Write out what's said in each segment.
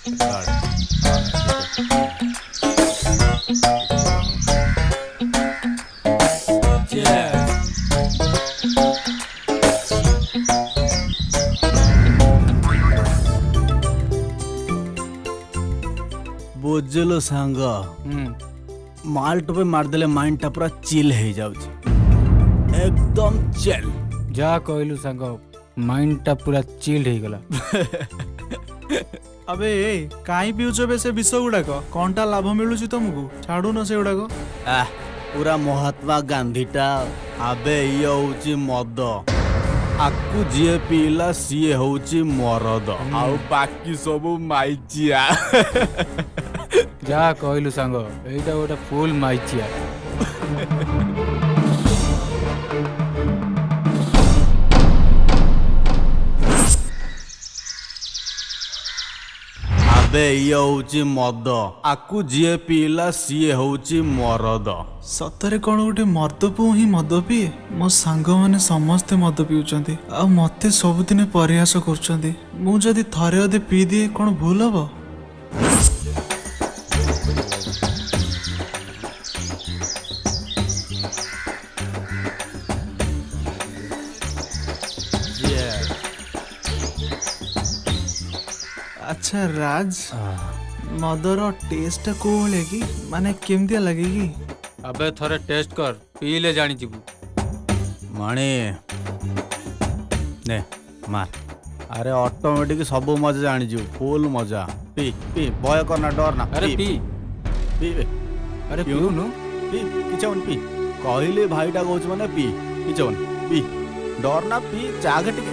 बुझलो सांग माल्ट पे मारदेले माइंड टा पूरा चिल हो जाउची एकदम चिल। जा कहलु सांग माइंड टा पूरा चिल्ड हो गला। अबे काई पिउछ बे से विष गुड़ाक कौनटा लाभ मिलूची तुमको छाड़ू न से गुड़ाक पूरा महात्मा गांधी टा आबे ये होची मद आकु जी पीला सी होची मरद आउ बाकी सब माइचिया। जा कहलु सांग एटा गोटे फुल माइचिया। आबे ये होची मद आकु जी पीला सी होची मरद। सतरे कौन गोटे मद पु ही मद पिए मो सांग माने समस्ते मद पिउचंती आ मते सबुदिने प्रयास करचंती मु जदी थरे अदे पी दिए कौन भूल हबो। अच्छा राज मदर टेस्ट को कि माने केमतिया लगे कि अबे थरे टेस्ट कर पी ले जानी जीबू। मणि ने मार अरे ऑटोमेटिक सब मजा जानी जीव फुल मजा पी पी भय करना डर ना। अरे पी पी बे अरे पीउनु पी किचवन पी कहले भाईटा कहूच माने पी किचवन पी डर ना पी जागे टिके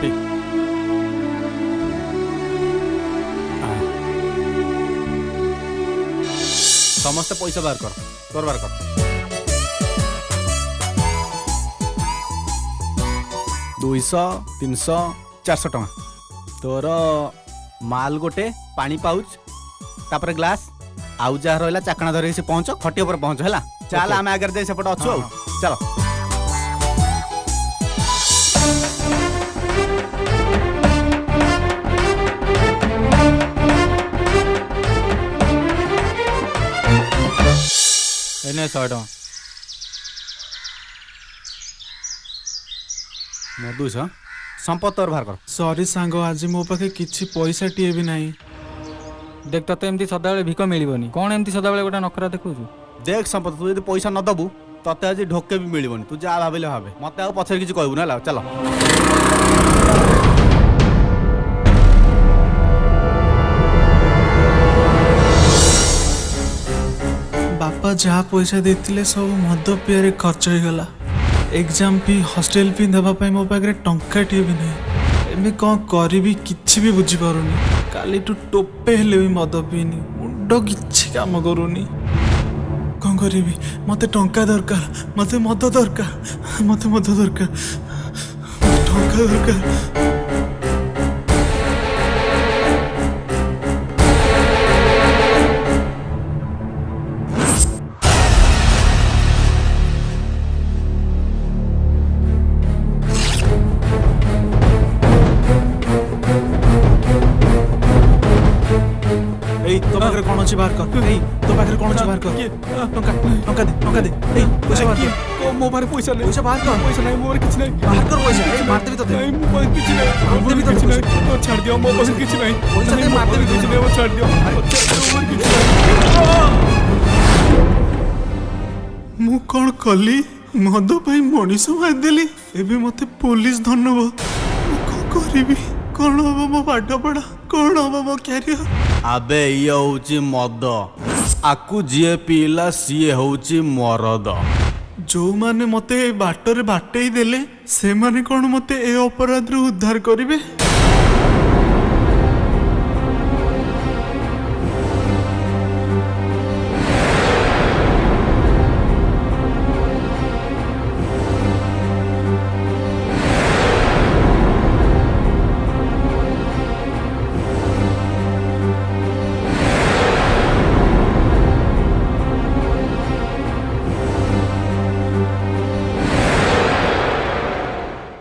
पी। समस्त पैसा बाहर कर तोर बाहर कर 200 300 400 टଙ୍କା तोर माल गोटे पानी पाउच तापर ग्लास आउ जा रहला चाकणा धरे से पहुंच खटिया पर पहुंच हैला चल आमे आगर दे सेपट अछु आउ चलो। एने 100 टଙ୍କା मो 200 संपत तोर बाहर कर। सॉरी सांग आज मो पाखे किछि पैसा टिए भी नाही। देख तते एमती सदाबेले भिक मिलबनी कोन एमती सदाबेले गोटा नखरा देखुछु। देख संपत तू यदि पैसा न दबु तते आज ढोके भी मिलबनी तू जा भाबिले भाबे मते आ पछर किछि कहबु ना चलो। बापा जहाँ पैसा देथिले सब मद पियारे खर्च हो गला। एग्जाम फी हॉस्टल फी देबा पई मो पाखरे टंका टिए भी नहीं। एमे कौन करिबी किछि भी बुझी पारुनी। काली टू टोपे हेले भी मद पीनी मुंड किछि काम करूनी। कौन करिबी मते टंका दरकार मते मद दरकार मते मद दरकार टंका दरकार। तो पाखरे कौन अछि बाहर कर एई तो पाखरे कौन अछि बाहर कर टंका दे एई पैसा बाहर कर को मो बारे पैसा नहीं पैसा बाहर कर पैसा नहीं मोर किछ नहीं बाहर कर पैसा एई मार देबी तते नहीं मो किछ नहीं मार देबी तते पैसा तो छाड़ दियो मो पास किछ नहीं पैसा दे मार देबी किछ नहीं वो छाड़ दियो मोर किछ नहीं। मु कौन कली मद पाई मनीष मार देली एबे मते पुलिस धनब कौन करिबी कौन हबो मो पाठ पढ़ा कौन हबो मो कैरियर। आबे ये होची मद आकु जी पीला सी होची मरद। जो माने मते बाटरे बाटे देले से माने कौन मते ए अपराध रू उद्धार करिवे।